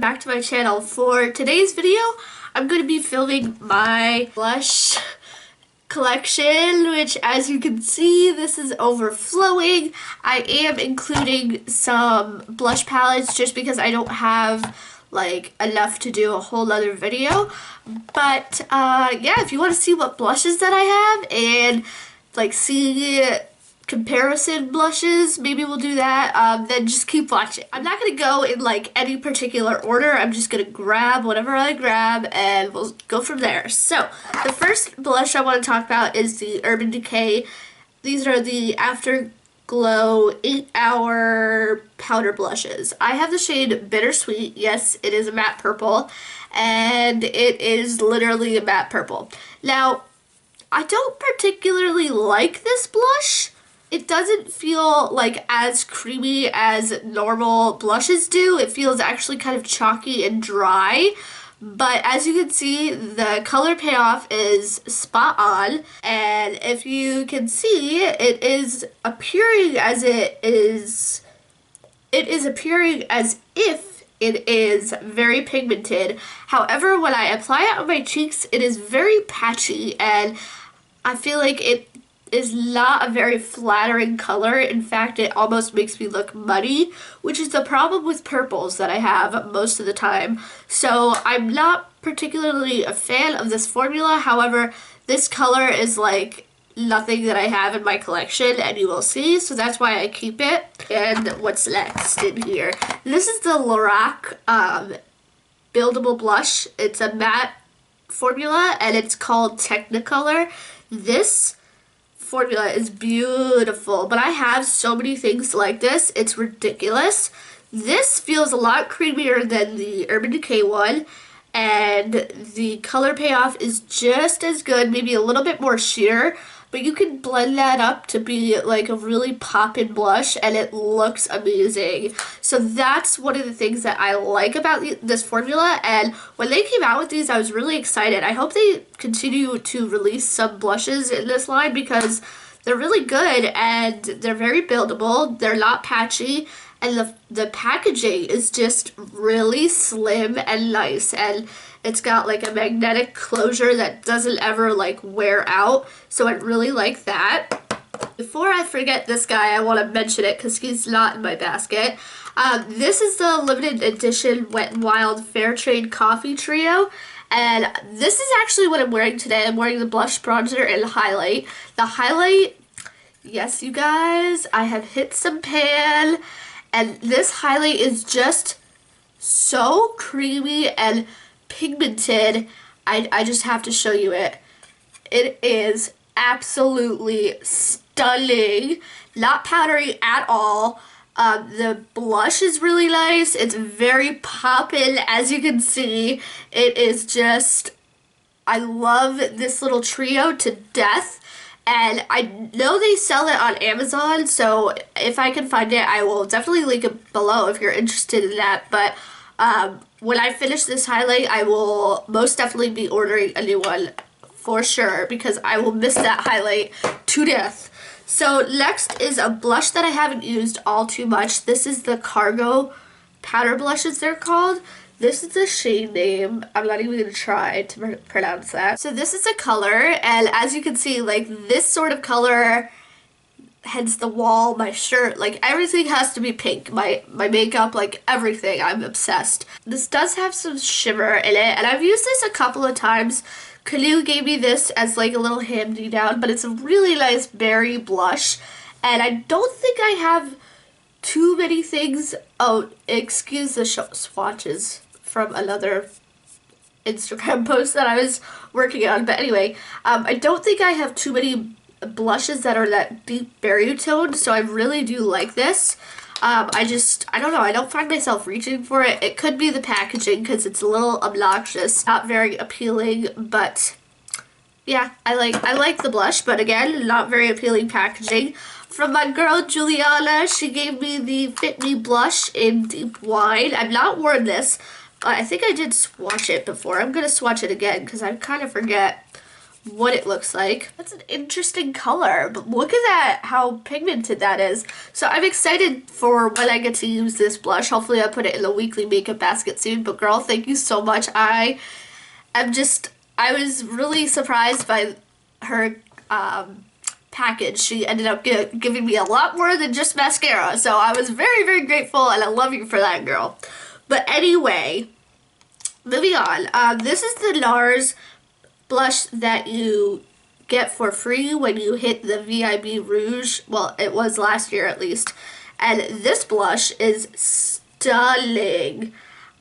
back to my channel. For today's video, I'm going to be filming my blush collection, which as you can see, this is overflowing. I am including some blush palettes just because I don't have like enough to do a whole other video. But yeah, if you want to see what blushes that I have and like see comparison blushes, maybe we'll do that, then just keep watching. I'm not going to go in like any particular order. I'm just going to grab whatever I grab and we'll go from there. So the first blush I want to talk about is the Urban Decay. These are the Afterglow 8-hour powder blushes. I have the shade Bittersweet. Yes, it is a matte purple, and it is literally a matte purple. Now, I don't particularly like this blush. It doesn't feel like as creamy as normal blushes do. It feels actually kind of chalky and dry. But as you can see, the color payoff is spot on. And if you can see, it is appearing as appearing as if it is very pigmented. However, when I apply it on my cheeks, it is very patchy, and I feel like it is not a very flattering color. In fact, it almost makes me look muddy, which is the problem with purples that I have most of the time. So I'm not particularly a fan of this formula. However, this color is like nothing that I have in my collection, and you will see, so that's why I keep it. And what's next in here? This is the Lorac Buildable Blush. It's a matte formula, and it's called Technicolor. This formula is beautiful, but I have so many things like this, it's ridiculous. This feels a lot creamier than the Urban Decay one, and the color payoff is just as good, maybe a little bit more sheer, but you can blend that up to be like a really poppin' blush, and it looks amazing. So that's one of the things that I like about this formula, and when they came out with these, I was really excited. I hope they continue to release some blushes in this line because they're really good and they're very buildable, they're not patchy, and the packaging is just really slim and nice, and it's got like a magnetic closure that doesn't ever like wear out, so I really like that. Before I forget this guy, I want to mention it because he's not in my basket. This is the limited edition Wet n Wild Fair Trade Coffee Trio, and this is actually what I'm wearing today. I'm wearing the blush, bronzer, and highlight. The highlight, yes you guys, I have hit some pan, and this highlight is just so creamy and pigmented. I just have to show you it. It is absolutely stunning. Not powdery at all. The blush is really nice. It's very poppin', as you can see. It is just, I love this little trio to death. And I know they sell it on Amazon, so if I can find it, I will definitely link it below if you're interested in that. But when I finish this highlight, I will most definitely be ordering a new one for sure, because I will miss that highlight to death. So next is a blush that I haven't used all too much. This is the Cargo Powder Blushes, they're called. This is the shade name. I'm not even going to try to pronounce that. So this is a color, and as you can see, like this sort of color, hence the wall, my shirt, like everything has to be pink. My makeup, like everything, I'm obsessed. This does have some shimmer in it, and I've used this a couple of times. Clinique gave me this as like a little hand-me-down, but it's a really nice berry blush, and I don't think I have too many things. Oh, excuse the swatches from another Instagram post that I was working on, but anyway, I don't think I have too many blushes that are that deep berry tone, so I really do like this. I don't know, I don't find myself reaching for it. It could be the packaging because it's a little obnoxious, not very appealing, but yeah, I like the blush, but again, not very appealing packaging. From my girl Juliana, she gave me the Fit Me blush in Deep Wine. I've not worn this. I think I did swatch it before. I'm going to swatch it again because I kind of forget what it looks like. That's an interesting color, but look at that, how pigmented that is. So I'm excited for when I get to use this blush. Hopefully I put it in the weekly makeup basket soon, but girl, thank you so much. I was really surprised by her package. She ended up giving me a lot more than just mascara, so I was very, very grateful, and I love you for that, girl. But anyway, moving on. This is the Nars blush that you get for free when you hit the VIB Rouge. Well, it was last year at least. And this blush is stunning.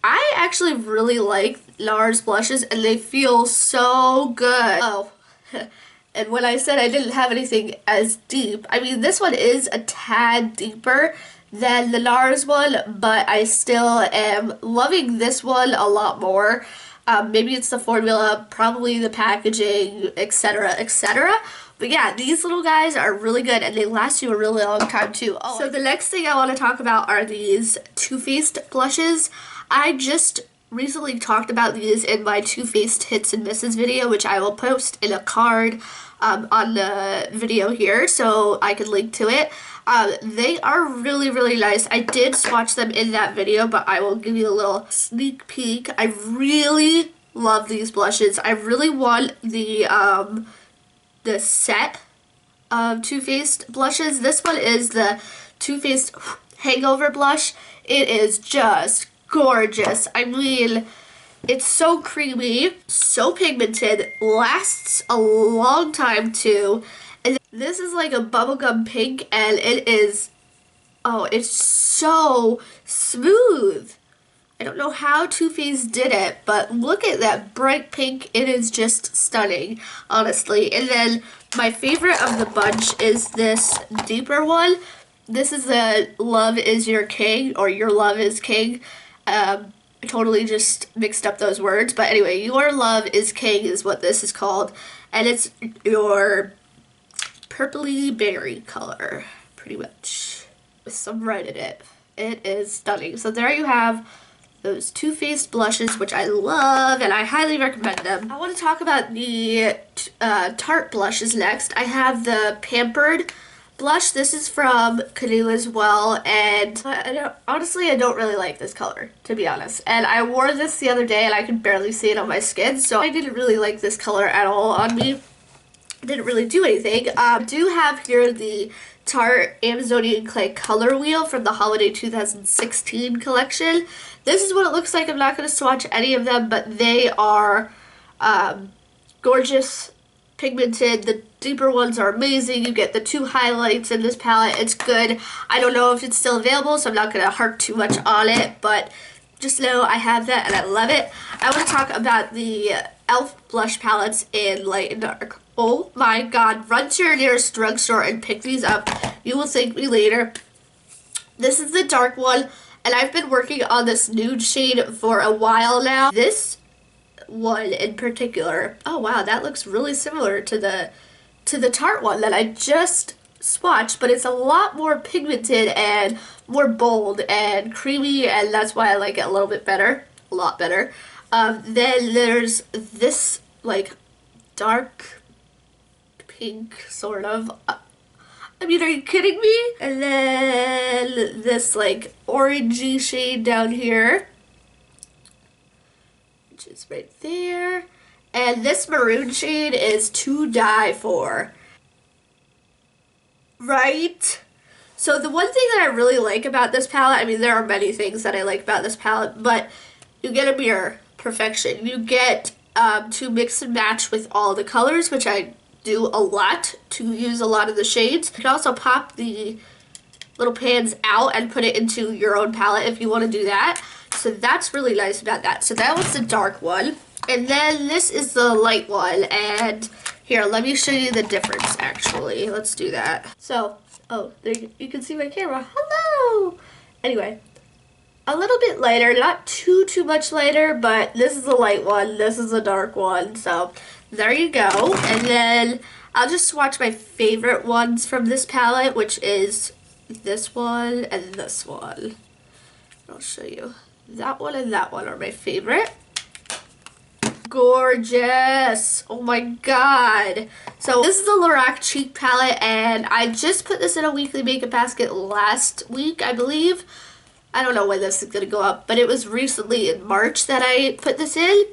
I actually really like Nars blushes, and they feel so good. Oh, and when I said I didn't have anything as deep, I mean this one is a tad deeper than the Nars one, but I still am loving this one a lot more. Maybe it's the formula, probably the packaging, etc., etc. But yeah, these little guys are really good, and they last you a really long time too. Oh, so the next thing I want to talk about are these Too Faced blushes. I just recently talked about these in my Too Faced Hits and Misses video, which I will post in a card on the video here, so I can link to it. They are really, really nice. I did swatch them in that video, but I will give you a little sneak peek. I really love these blushes. I really want the set of Too Faced blushes. This one is the Too Faced Hangover blush. It is just gorgeous. I mean, it's so creamy, so pigmented, lasts a long time too. And this is like a bubblegum pink, and it is, oh, it's so smooth. I don't know how Too Faced did it, but look at that bright pink. It is just stunning, honestly. And then my favorite of the bunch is this deeper one. This is the Love Is Your King, or Your Love Is King. I totally just mixed up those words, but anyway, Your Love Is King is what this is called, and it's your purpley berry color, pretty much, with some red in it. It is stunning. So there you have those Too Faced blushes, which I love, and I highly recommend them. I want to talk about the Tarte blushes next. I have the Pampered blush. This is from Canoe as well, and honestly, I don't really like this color, to be honest. And I wore this the other day, and I could barely see it on my skin, so I didn't really like this color at all on me. It didn't really do anything. I do have here the Tarte Amazonian Clay Color Wheel from the Holiday 2016 collection. This is what it looks like. I'm not going to swatch any of them, but they are gorgeous, pigmented. The deeper ones are amazing. You get the 2 highlights in this palette. It's good. I don't know if it's still available, so I'm not going to harp too much on it, but just know I have that and I love it. I want to talk about the e.l.f. blush palettes in light and dark. Oh my god, run to your nearest drugstore and pick these up. You will thank me later. This is the dark one, and I've been working on this nude shade for a while now. This one in particular, oh wow, that looks really similar to the Tarte one that I just swatched, but it's a lot more pigmented and more bold and creamy, and that's why I like it a little bit better, a lot better. Then there's this like dark pink, sort of. I mean, are you kidding me? And then this like orangey shade down here, which is right there. And this maroon shade is to die for. Right? So the one thing that I really like about this palette, I mean, there are many things that I like about this palette, but you get a mirror perfection. You get to mix and match with all the colors, which I do a lot to use a lot of the shades. You can also pop the little pans out and put it into your own palette if you want to do that. So that's really nice about that. So that was the dark one. And then this is the light one. And here, let me show you the difference actually. Let's do that. So, oh, there you can see my camera. Hello! Anyway, a little bit lighter, not too much lighter, but this is the light one, this is the dark one. So there you go. And then I'll just swatch my favorite ones from this palette, which is this one and this one. I'll show you. That one and that one are my favorite. gorgeous. Oh my god. So this is the Lorac cheek palette, and I just put this in a weekly makeup basket last week, I believe. I don't know when this is going to go up, but it was recently in March that I put this in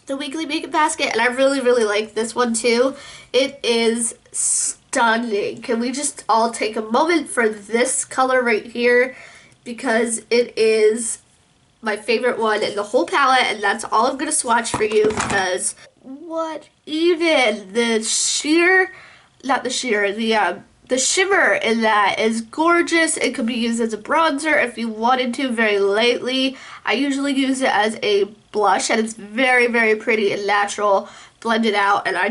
the weekly makeup basket, and I really, really like this one too. It is stunning. Can we just all take a moment for this color right here, because it is my favorite one in the whole palette, and that's all I'm going to swatch for you, because what even the sheer, not the sheer, the shimmer in that is gorgeous. It could be used as a bronzer if you wanted to, very lightly. I usually use it as a blush, and it's very, very pretty and natural, blended out, and I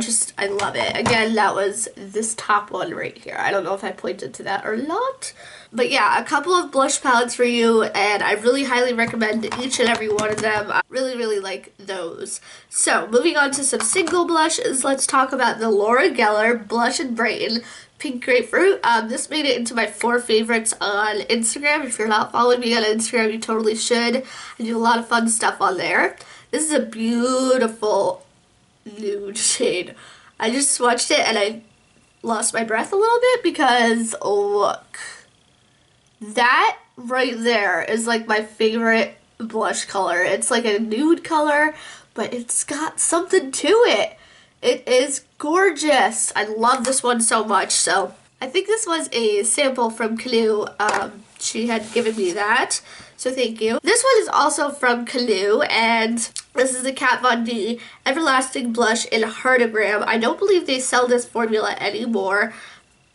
love it. Again, that was this top one right here. I don't know if I pointed to that or not. But yeah, a couple of blush palettes for you, and I really highly recommend each and every one of them. I really, really like those. So, moving on to some single blushes, let's talk about the Laura Gellar Blush and Brighten Pink Grapefruit. This made it into my 4 favorites on Instagram. If you're not following me on Instagram, you totally should. I do a lot of fun stuff on there. This is a beautiful nude shade. I just swatched it and I lost my breath a little bit because look. That right there is like my favorite blush color. It's like a nude color, but it's got something to it. It is gorgeous. I love this one so much. So I think this was a sample from Goulue. She had given me that, so thank you. This one is also from Goulue, and this is the Kat Von D Everlasting Blush in Heartagram. I don't believe they sell this formula anymore,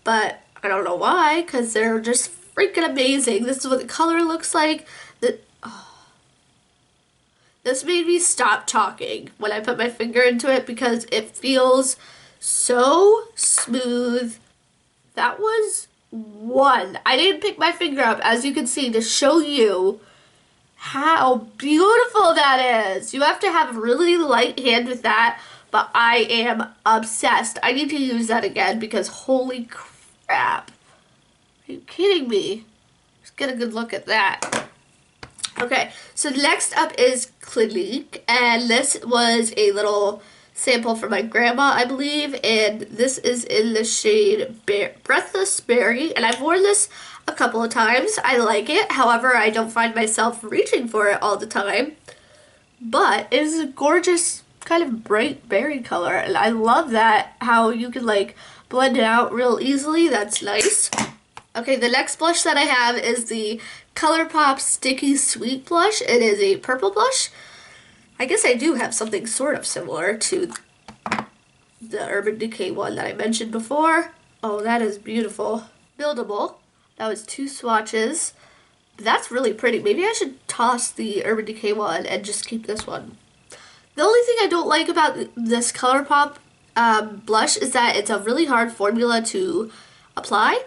but I don't know why, because they're just freaking amazing. This is what the color looks like. This made me stop talking when I put my finger into it because it feels so smooth. That was one. I didn't pick my finger up, as you can see, to show you how beautiful that is. You have to have a really light hand with that, but I am obsessed. I need to use that again because holy crap. Are you kidding me? Let's get a good look at that. Okay, so next up is Clinique, and this was a little sample from my grandma, I believe, and this is in the shade Breathless Berry, and I've worn this a couple of times. I like it, however, I don't find myself reaching for it all the time, but it is a gorgeous kind of bright berry color, and I love that, how you can like blend it out real easily. That's nice. Okay, the next blush that I have is the Colourpop Sticky Sweet Blush. It is a purple blush. I guess I do have something sort of similar to the Urban Decay one that I mentioned before. Oh, that is beautiful. Buildable. That was 2 swatches. That's really pretty. Maybe I should toss the Urban Decay one and just keep this one. The only thing I don't like about this Colourpop blush is that it's a really hard formula to apply.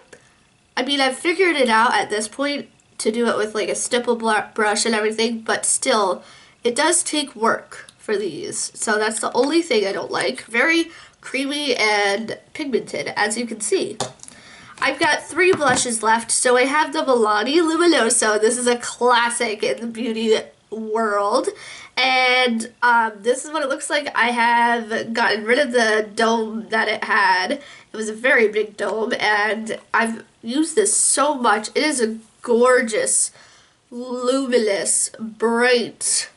I mean, I've figured it out at this point to do it with like a stipple brush and everything, but still, it does take work for these. So that's the only thing I don't like. Very creamy and pigmented, as you can see. I've got 3 blushes left. So I have the Milani Luminoso. This is a classic in the beauty world. And this is what it looks like. I have gotten rid of the dome that it had. It was a very big dome, and I've used this so much. It is a gorgeous, luminous, bright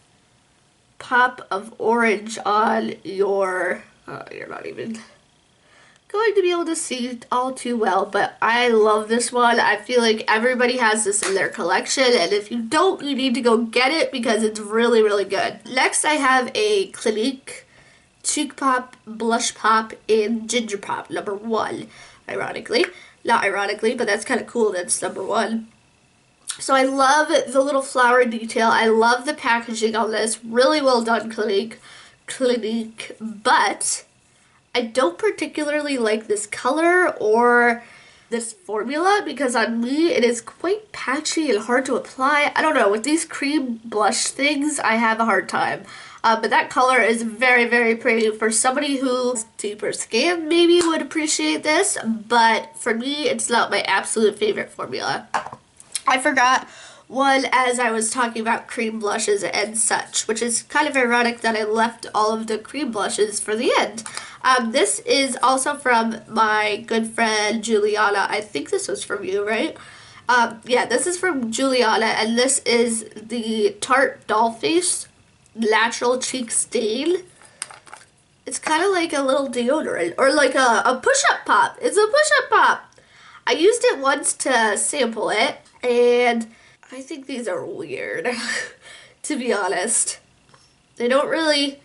pop of orange on your, you're not even going to be able to see it all too well, but I love this one. I feel like everybody has this in their collection, and if you don't, you need to go get it because it's really, really good. Next, I have a Clinique Cheek Pop Blush Pop in Ginger Pop, number 1, ironically. Not ironically, but that's kind of cool that it's number 1. So I love the little flower detail. I love the packaging on this. Really well done, Clinique, but I don't particularly like this color or this formula because on me it is quite patchy and hard to apply. I don't know, with these cream blush things I have a hard time. But that color is very, very pretty. For somebody who's deeper skin maybe would appreciate this, but for me it's not my absolute favorite formula. I forgot one as I was talking about cream blushes and such, which is kind of ironic that I left all of the cream blushes for the end. This is also from my good friend Juliana. I think this was from you, right? Yeah, this is from Juliana, and this is the Tarte Doll Face Natural Cheek Stain. It's kind of like a little deodorant, or like a push-up pop. It's a push-up pop. I used it once to sample it, and I think these are weird, to be honest. They don't really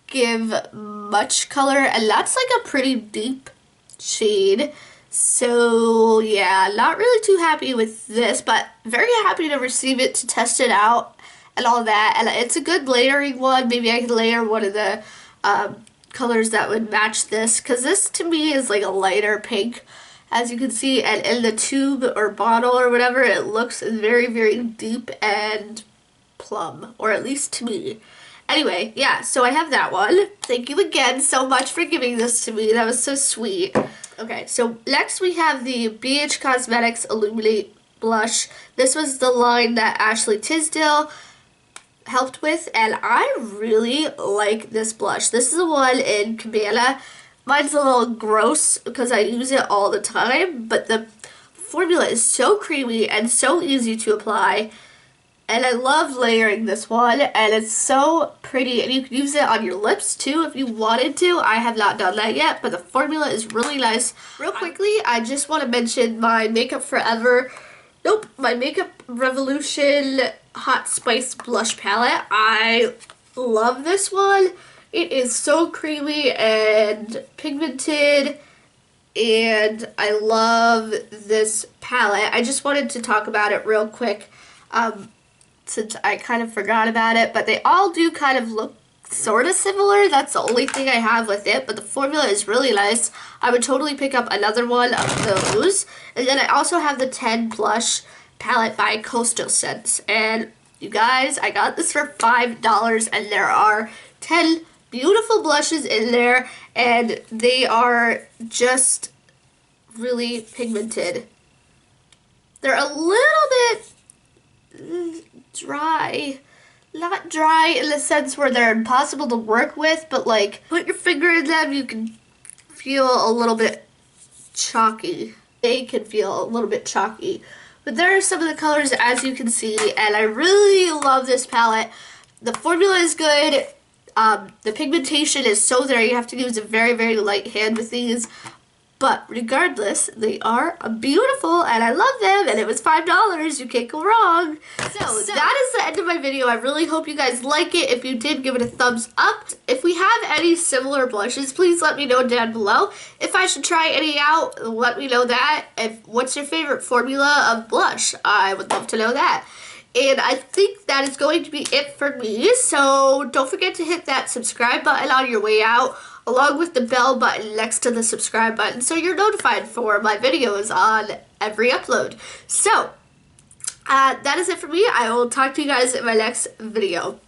give much color, and that's like a pretty deep shade. So yeah, not really too happy with this, but very happy to receive it, to test it out and all that. And it's a good layering one. Maybe I could layer one of the colors that would match this, because this to me is like a lighter pink, as you can see, and in the tube or bottle or whatever, it looks very, very deep and plum, or at least to me. Anyway, yeah, so I have that one. Thank you again so much for giving this to me. That was so sweet. Okay, so next we have the BH Cosmetics Illuminate blush. This was the line that Ashley Tisdale helped with, and I really like this blush. This is the one in Cabana. Mine's a little gross because I use it all the time, but the formula is so creamy and so easy to apply. And I love layering this one, and it's so pretty, and you can use it on your lips too if you wanted to. I have not done that yet, but the formula is really nice. Real quickly, I just want to mention my Makeup Forever, my Makeup Revolution Hot Spice Blush Palette. I love this one. It is so creamy and pigmented, and I love this palette. I just wanted to talk about it real quick, since I kind of forgot about it, but they all do kind of look sort of similar. That's the only thing I have with it, but the formula is really nice. I would totally pick up another one of those. And then I also have the 10 Blush palette by Coastal Scents, and you guys, I got this for $5, and there are 10 beautiful blushes in there, and they are just really pigmented. They're a little bit dry. Not dry in the sense where they're impossible to work with, but like, put your finger in them, you can feel a little bit chalky. They can feel a little bit chalky. But there are some of the colors, as you can see, and I really love this palette. The formula is good. The pigmentation is so there. You have to use a very, very light hand with these. But regardless, they are beautiful, and I love them, and it was $5. You can't go wrong. So that is the end of my video. I really hope you guys like it. If you did, give it a thumbs up. If we have any similar blushes, please let me know down below. If I should try any out, let me know that. What's your favorite formula of blush? I would love to know that. And I think that is going to be it for me. So don't forget to hit that subscribe button on your way out, along with the bell button next to the subscribe button, so you're notified for my videos on every upload. So, that is it for me. I will talk to you guys in my next video.